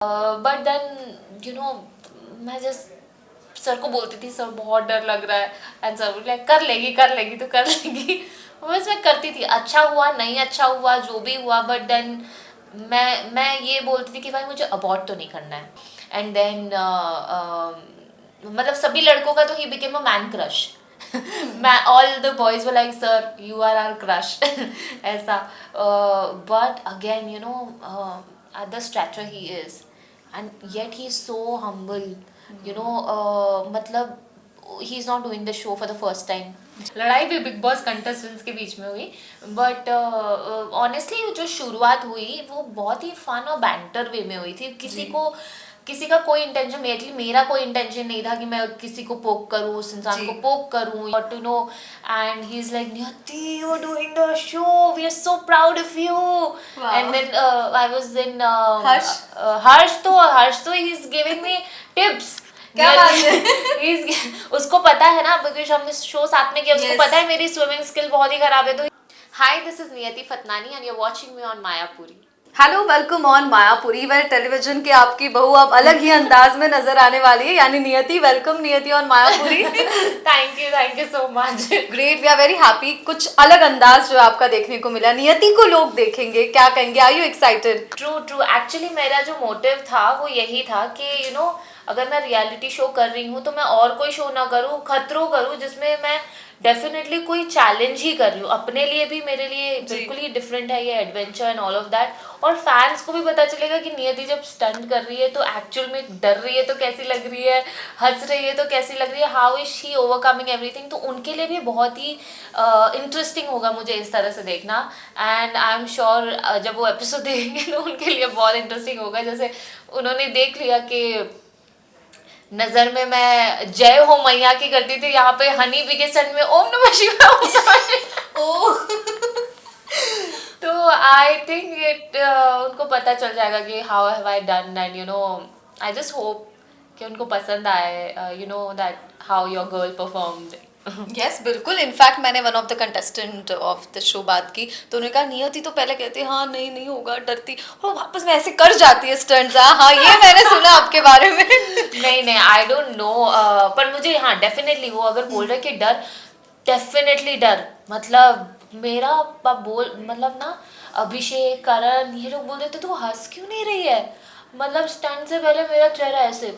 But then मैं just sir को बोलती थी सर बहुत डर लग रहा है एंड सर लाइक कर लेगी तो कर लेगी। बस मैं करती थी, अच्छा हुआ नहीं अच्छा हुआ जो भी हुआ, बट देन मैं ये बोलती थी कि भाई मुझे अबॉर्ट तो नहीं करना है। एंड देन मतलब सभी लड़कों का तो ही बिकेम अ मैन क्रश। मैं all the boys were like sir you are our crush ऐसा। But again at the stature he is and yet he is so humble, मतलब he is not doing the show for the first time। लड़ाई भी big boss contestants के बीच में हुई, but honestly जो शुरुआत हुई वो बहुत ही फन और बैंटर वे में हुई थी। किसी का कोई इंटेंशन, मेरा कोई इंटेंशन नहीं था कि मैं किसी को पोक करूं, उस इंसान को पोक करूं, but to know and he is like Niyati you are doing the show, we are so proud of you. And then I was in Harsh तो he is giving me tips. क्या बात है उसको पता है ना, बिकॉज हमने शो साथ में किया, उसको पता है मेरी स्विमिंग स्किल बहुत ही खराब है। तो हाय, this is Niyati Fatnani and you are watching me on Mayapuri. Hello, welcome on Mayapuri, where television की आपकी बहू अब अलग ही अंदाज में नजर आने वाली है, यानी Niyati. Welcome Niyati on Mayapuri. Thank you so much. Great, we are very happy. कुछ अलग अंदाज जो आपका देखने को मिला, नियति को लोग देखेंगे, क्या कहेंगे? Are you excited? True actually मेरा जो मोटिव था वो यही था कि अगर मैं रियलिटी शो कर रही हूँ तो मैं और कोई शो ना करूँ, खतरों करूँ जिसमें मैं डेफिनेटली कोई चैलेंज ही कर रही हूँ अपने लिए भी, मेरे लिए बिल्कुल ही डिफरेंट है ये adventure and all of that. और फैंस को भी पता चलेगा कि नियति जब स्टंट कर रही है तो एक्चुअल में डर रही है तो कैसी लग रही है, हंस रही है तो कैसी लग रही है, how is she overcoming everything. तो उनके लिए भी बहुत ही इंटरेस्टिंग होगा मुझे इस तरह से देखना। एंड आई एम श्योर जब वो एपिसोड देखेंगे तो उनके लिए बहुत इंटरेस्टिंग होगा। जैसे उन्होंने देख लिया कि नजर में मैं जय हो मैया की करती थी, यहाँ पे हनी बी के स्टंट में ओम नमः शिवाय। तो आई थिंक उनको पता चल जाएगा कि how have I done, and I just hope कि उनको पसंद आए, that how your girl performed. Yes बिल्कुल। इनफैक्ट मैंने one of the contestant of the show बात की तो उन्होंने कहा नियति तो पहले कहती हाँ नहीं होगा, डरती, और वापस में ऐसे कर जाती है स्टंट्स। हाँ ये मैंने सुना आपके बारे में। नहीं आई डोंट नो, पर मुझे हाँ डेफिनेटली वो अगर बोल रहे कि डर, डेफिनेटली डर, मतलब मेरा मतलब ना अभिषेक करण ये लोग बोल देते तो हंस क्यों नहीं रही है, मतलब स्टंट से पहले मेरा चेहरा ऐसे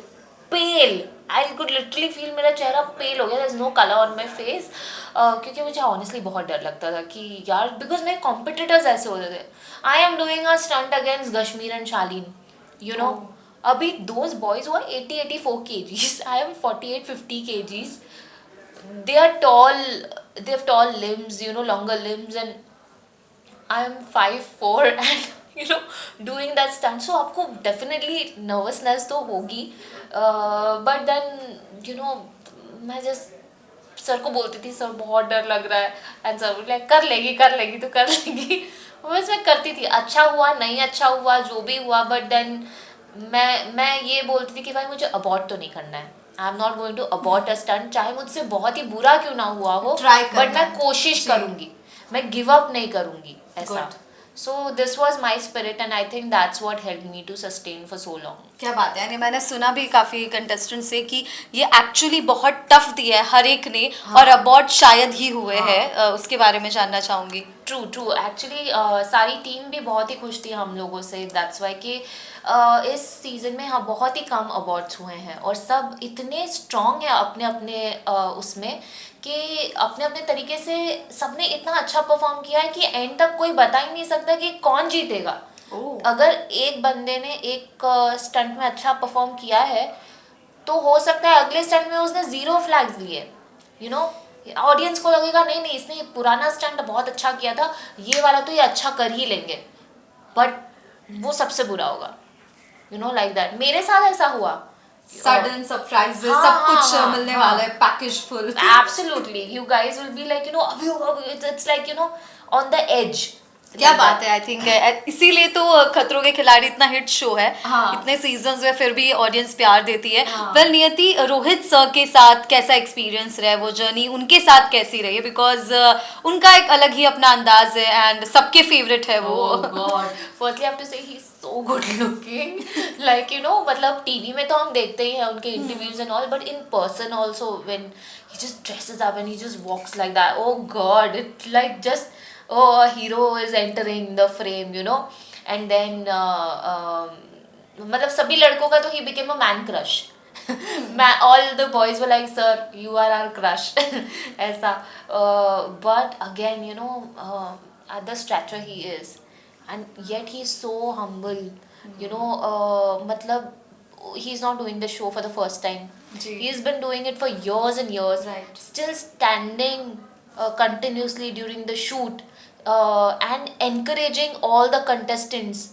pale, I could literally feel मेरा चेहरा पेल हो गया, there is no colour on my face, क्योंकि मुझे ऑनेस्टली बहुत डर लगता था कि यार, बिकॉज मेरे कॉम्पिटिटर्स ऐसे होते थे। I am doing a stunt against Gashmeer and Shaleen, अभी those boys who are 80-84 kgs, I am 48-50 kgs, they are tall, they have tall limbs, longer limbs, and I am 5'4" and doing that stunt, so आपको definitely nervousness तो होगी, but then मैं just sir को बोलती थी sir बहुत डर लग रहा है एंड सर लाइक कर लेगी तो कर लेगी। बस मैं करती थी, अच्छा हुआ नहीं अच्छा हुआ जो भी हुआ, बट देन मैं ये बोलती थी कि भाई मुझे अबॉर्ट तो नहीं करना है, I am not going to abort a stunt, चाहे मुझसे बहुत ही बुरा क्यों ना हुआ हो, बट मैं कोशिश करूंगी, मैं गिव अप नहीं करूंगी ऐसा। So this was my spirit and I think that's what helped me to sustain for so long. क्या बात है, यानी मैंने सुना भी काफ़ी कंटेस्टेंट से कि ये एक्चुअली बहुत टफ दिया है हर एक ने, और अबॉर्ट शायद ही हुए हैं, उसके बारे में जानना चाहूँगी। ट्रू एक्चुअली सारी टीम भी बहुत ही खुश थी हम लोगों से, दैट्स वाई कि इस सीज़न में हाँ बहुत ही कम अवार्ड्स हुए हैं और सब इतने स्ट्रॉन्ग हैं अपने अपने उसमें कि अपने अपने तरीके से सबने इतना अच्छा परफॉर्म किया है कि एंड तक कोई बता ही नहीं सकता कि कौन जीतेगा। अगर एक बंदे ने एक स्टंट में अच्छा परफॉर्म किया है तो हो सकता है अगले स्टंट में उसने 0 फ्लैग्स लिए, ऑडियंस को लगेगा नहीं इसने पुराना स्टंट बहुत अच्छा किया था, ये वाला तो ये अच्छा कर ही लेंगे, बट वो सबसे बुरा होगा, लाइक दैट। मेरे साथ ऐसा हुआ, सडन सरप्राइजेस, सब कुछ मिलने वाला है, package full. Absolutely, you guys will be like अभी it's like on the edge, क्या बात है, आई थिंक इसीलिए तो खतरों के खिलाड़ी इतना हिट शो है। हाँ। इतने सीजन्स में फिर भी ऑडियंस प्यार देती है। हाँ। वेल नियति, रोहित सर के साथ कैसा एक्सपीरियंस रहा है, वो जर्नी उनके साथ कैसी रही है? बिकॉज उनका एक अलग ही अपना अंदाज है एंड सबके फेवरेट है वो। Oh God. Firstly, I have to say he's so good looking. Like मतलब टीवी में तो हम देखते ही हैं उनके interviews and all, but in person also when he just dresses up and he just walks like that. Oh God, it's like just a hero is entering the frame, and then मतलब सभी लड़कों का तो he became a man crush. All the boys were like, sir, you are our crush. ऐसा. But again, at the stature he is, and yet he's so humble. मतलब he's not doing the show for the first time. जी. He's been doing it for years and years. Right. Still standing continuously during the shoot, and encouraging all the contestants.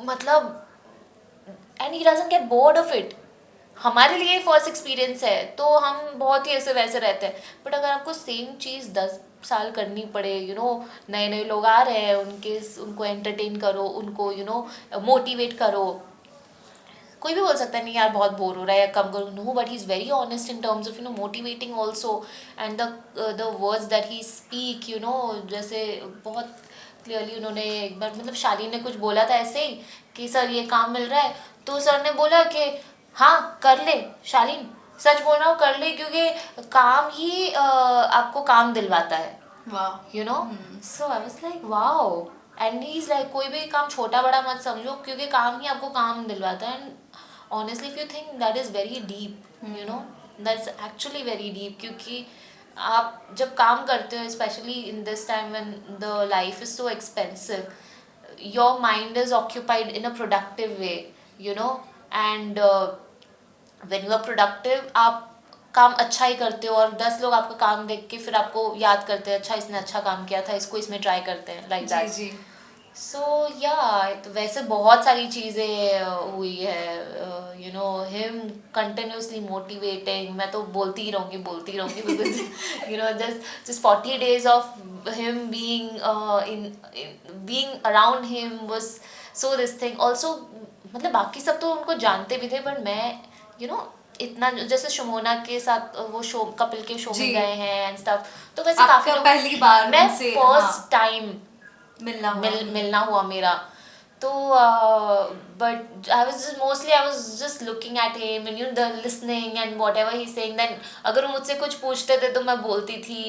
मतलब and he doesn't get bored of it. हमारे लिए first experience है तो हम बहुत ही ऐसे वैसे रहते हैं, बट अगर आपको सेम चीज़ 10 साल करनी पड़े, नए नए लोग आ रहे हैं, उनको एंटरटेन करो, उनको मोटिवेट करो. कोई भी बोल सकता है नहीं यार बहुत बोर हो रहा है या कम करो. No, but he is very honest in terms of motivating also, and the words that he speak, जैसे बहुत क्लियरली उन्होंने एक बार मतलब शालीन ने कुछ बोला था ऐसे ही कि सर ये काम मिल रहा है, तो सर ने बोला कि हाँ कर ले शालीन, सच बोल रहा हूँ कर ले, क्योंकि काम ही आपको काम दिलवाता है. वाह. So I was like wow. And he is like कोई भी काम छोटा बड़ा मत समझो, क्योंकि काम ही आपको काम दिलवाता है. And honestly if you think that is very deep, that's actually very deep, क्योंकि आप जब काम करते हो, specially in this time when the life is so expensive, your mind is occupied in a productive way, and when you are productive आप काम अच्छा ही करते हो, और 10 लोग आपका काम देख के फिर आपको याद करते हैं, अच्छा इसने अच्छा काम किया था, इसको इसमें ट्राई करते हैं, लाइक दैट. जी. सो या तो वैसे बहुत सारी चीज़ें हुई है, हिम कंटिन्यूसली मोटिवेटिंग. मैं तो बोलती ही रहूँगी because just 40 days of him being around him was so this thing also. मतलब बाकी सब तो उनको जानते भी थे, बट मैं इतना जैसे शमोना के साथ वो शो कपिल के शो में गए हैं एंड स्टफ, तो वैसे काफी लोग पहली बार मैं उनसे, फर्स्ट टाइम मिलना हुआ मेरा. तो but I was just looking at him and the listening and whatever he saying. Then अगर वो मुझसे कुछ पूछते थे तो मैं बोलती थी,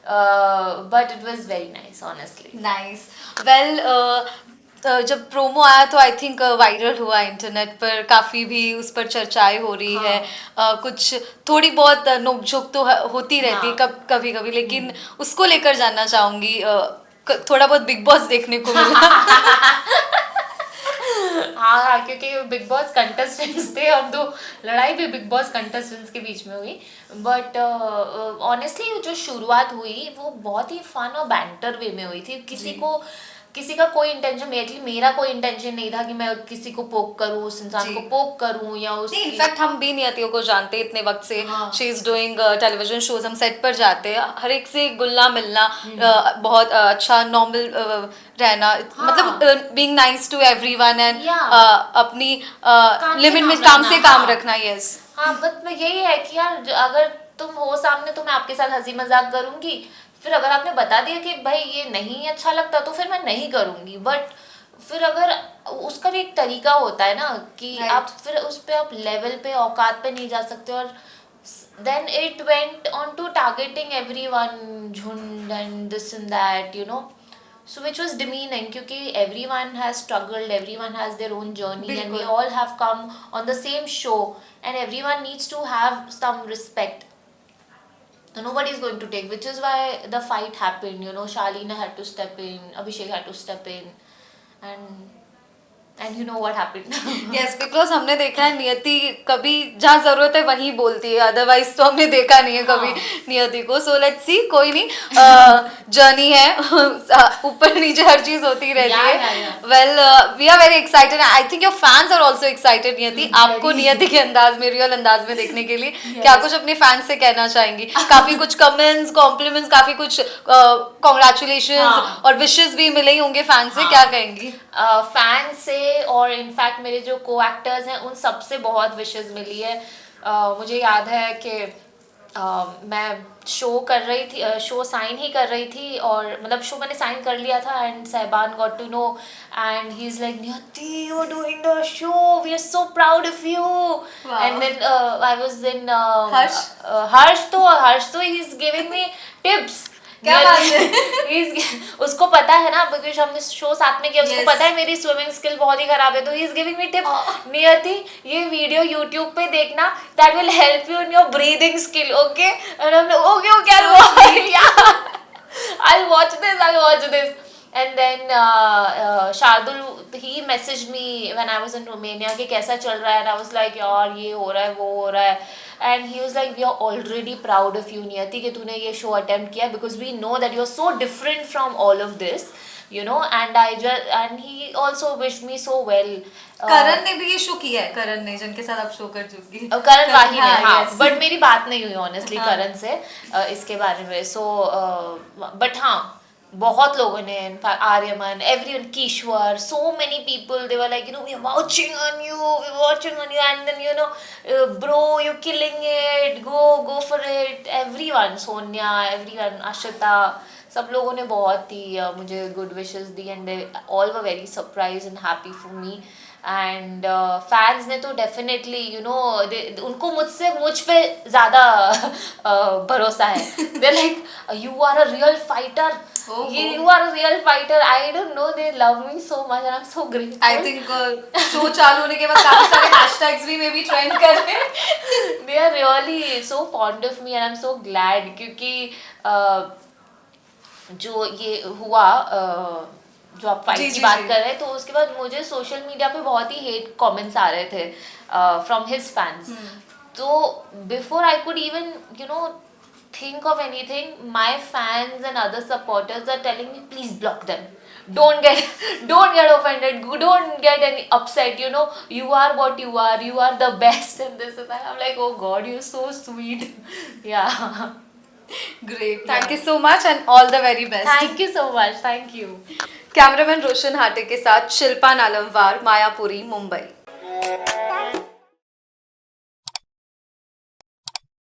but it was very nice honestly. Nice. Well जब प्रोमो आया तो आई थिंक वायरल हुआ इंटरनेट पर, काफ़ी भी उस पर चर्चाएं हो रही है. कुछ थोड़ी बहुत नोकझोंक तो होती रहती है कभी कभी, लेकिन उसको लेकर जानना चाहूँगी. थोड़ा बहुत बिग बॉस देखने को मिला. हाँ, क्योंकि बिग बॉस कंटेस्टेंट्स थे और दो लड़ाई भी बिग बॉस कंटेस्टेंट्स के बीच में हुई. बट ऑनेस्टली जो शुरुआत हुई वो बहुत ही फन और बैंटर वे में हुई थी. किसी का कोई इंटेंशन, मेरा कोई इंटेंशन नहीं था कि मैं किसी को पोक करूं, उस इंसान को पोक करूं या उस. इनफैक्ट हम भी नियतियों को जानते हैं इतने वक्त से. She is doing television shows, हम सेट पर जाते हैं, हर एक से गुलना मिलना, बहुत अच्छा नॉर्मल रहना, मतलब being nice to everyone and अपनी लिमिट में काम से काम रखना. यस. हाँ, बट यही है कि यार अगर तुम हो सामने तो मैं आपके साथ हंसी मजाक करूंगी, फिर अगर आपने बता दिया कि भाई ये नहीं अच्छा लगता तो फिर मैं नहीं करूंगी. बट फिर अगर उसका भी एक तरीका होता है ना कि आप फिर उस पे आप लेवल पे औकात पे नहीं जा सकते. और then it went on to targeting everyone, झुंड and this and that, so which was demeaning, क्योंकि everyone has struggled, everyone has their own journey, and we all have come on the same show, and everyone needs to have some respect. So nobody is going to take, which is why the fight happened. Shalina had to step in, Abhishek had to step in, and you know what happened. Yes because हमने देखा है नियति कभी जहाँ जरूरत है वहीं बोलती है, अदरवाइज तो हमने देखा नहीं है कभी नियति को. सो लेट्स सी, कोई नहीं, जर्नी है, ऊपर नीचे हर चीज होती रहती Yeah, है. yeah, yeah. Well we are very excited, I think your fans are also excited Niyati, आपको नियति के अंदाज में, रियल अंदाज में देखने के लिए. क्या कुछ अपने फैंस से कहना चाहेंगी? काफी कुछ कमेंट्स, कॉम्प्लीमेंट्स, काफी कुछ कॉन्ग्रेचुलेशन हाँ. और विशेस भी मिले ही होंगे फैंस से, क्या कहेंगी? फैन से और इनफैक्ट मेरे जो को एक्टर्स हैं उन सबसे बहुत विशेस मिली है. मुझे याद है कि मैं शो कर रही थी, शो साइन ही कर रही थी, और मतलब शो मैंने साइन कर लिया था, and Sehban got to know and he is like, Niyati you are doing the show, we are so proud of you. And then I was in Harsh तो he is giving me tips. क्या बात है? उसको पता है ना, बिकॉज हमने शो साथ में किया, उसको Yes. पता है मेरी स्विमिंग स्किल बहुत ही खराब है, तो he is giving me tip. नियति ये वीडियो यूट्यूब पे देखना, that will help you in your breathing skill, okay? And हम लोग okay okay I'll watch this. And then Shardul he messaged me when I was in Romania कि कैसा चल रहा है, and I was like यार ये हो रहा है वो हो रहा है, and he was like we are already proud of you नियति कि तूने ये show attempt किया, because we know that you are so different from all of this, you know. And he also wished me so well. करण ने भी ये show किया है, करण ने जिनके साथ आप शो कर चुकी है, करण वाही ने, हाँ, yes. बट मेरी बात नहीं हुई ऑनेस्टली हाँ. करण से इसके बारे में. सो बट हाँ, बहुत लोगों ने, Aryaman, everyone, Kishwer, so many people, they were like you know we are watching on you, and then you know bro you killing it, go for it, everyone, Sonia, everyone, Ashita, सब लोगों ने बहुत ही मुझे गुड विशेस दी, and they all were very surprise and happy for me. And fans ने तो definitely you know उनको मुझ पे ज़्यादा भरोसा है. They like you are a real fighter, you are a real fighter. I don't know, they love me so much and I'm so grateful. I think show चालू होने के बाद काफी सारे हैशटैग्स भी मे बी ट्रेंड कर रहे हैं. They are really so fond of me and I'm so glad, क्योंकि जो ये हुआ, जो आप फाइट की बात कर रहे हैं, तो उसके बाद मुझे सोशल मीडिया पे बहुत ही हेट कमेंट्स आ रहे थे फ्रॉम हिज फैंस. तो before I could even you know think of anything, my fans and other supporters are telling me please block them, don't get offended, don't get any upset, you know, you are what you are the best, and this and that. I'm like, oh god, you're so sweet. Yeah. Great, thank you so much and all the very best. Thank you so much, thank you. Cameraman Roshan Hate के साथ शिल्पा नालमवार, मायापुरी, मुंबई.